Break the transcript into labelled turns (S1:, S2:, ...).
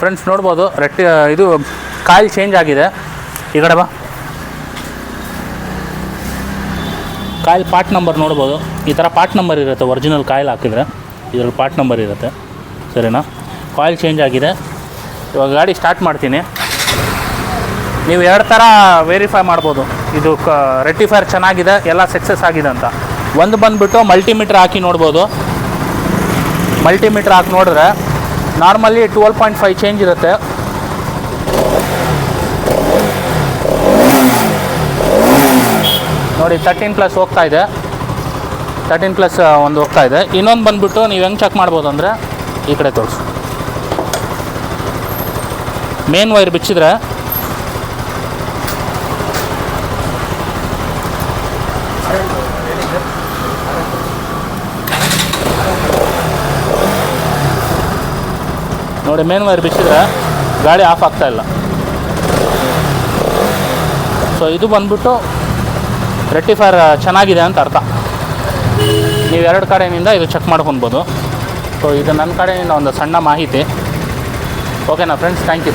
S1: Friends ನೋಡ್ಬೋದು ಇದು coil change ಆಗಿದೆ. ಈ ಕಡೆ ಬಾ. ಕಾಯಿಲ್ ಪಾರ್ಟ್ ನಂಬರ್ ನೋಡ್ಬೋದು. ಈ ಥರ ಪಾರ್ಟ್ ನಂಬರ್ ಇರುತ್ತೆ. ಒರಿಜಿನಲ್ ಕಾಯಿಲ್ ಹಾಕಿದರೆ ಇದರಲ್ಲಿ ಪಾರ್ಟ್ ನಂಬರ್ ಇರುತ್ತೆ. ಸರಿನಾ? ಕಾಯಿಲ್ ಚೇಂಜ್ ಆಗಿದೆ. ಇವಾಗ ಗಾಡಿ ಸ್ಟಾರ್ಟ್ ಮಾಡ್ತೀನಿ. ನೀವು 2 ಥರ ವೆರಿಫೈ ಮಾಡ್ಬೋದು. ಇದು ರೆಕ್ಟಿಫೈರ್ ಚೆನ್ನಾಗಿದೆ, ಎಲ್ಲ ಸಕ್ಸಸ್ ಆಗಿದೆ ಅಂತ. ಒಂದು ಬಂದುಬಿಟ್ಟು ಮಲ್ಟಿಮೀಟ್ರ್ ಹಾಕಿ ನೋಡ್ಬೋದು. ಮಲ್ಟಿಮೀಟ್ರ್ ಹಾಕಿ ನೋಡಿದ್ರೆ ನಾರ್ಮಲಿ 12.5 ಚೇಂಜ್ ಇರುತ್ತೆ. ನೋಡಿ 13+ ಹೋಗ್ತಾ ಇದೆ. 13+ ಒಂದು ಹೋಗ್ತಾ ಇದೆ. ಇನ್ನೊಂದು ಬಂದುಬಿಟ್ಟು ನೀವು ಹೆಂಗೆ ಚೆಕ್ ಮಾಡ್ಬೋದು ಅಂದರೆ ಈ ಕಡೆ ತೋರಿಸು. ಮೇನ್ ವೈರ್ ಬಿಚ್ಚಿದ್ರೆ ನೋಡಿ, ಮೇನ್ ವೈರ್ ಬಿಚ್ಚಿದ್ರೆ ಗಾಡಿ ಆಫ್ ಆಗ್ತಾಯಿಲ್ಲ. ಸೊ ಇದು ಬಂದ್ಬಿಟ್ಟು ರೆಕ್ಟಿಫೈರ್ ಚೆನ್ನಾಗಿದೆ ಅಂತ ಅರ್ಥ. ನೀವು 2 ಕಡೆಯಿಂದ ಇದು ಚೆಕ್ ಮಾಡ್ಕೊಬೋದು. ಸೊ ಇದು ನನ್ನ ಕಡೆಯಿಂದ ಒಂದು ಸಣ್ಣ ಮಾಹಿತಿ. ಓಕೆನಾ ಫ್ರೆಂಡ್ಸ್? Thank you.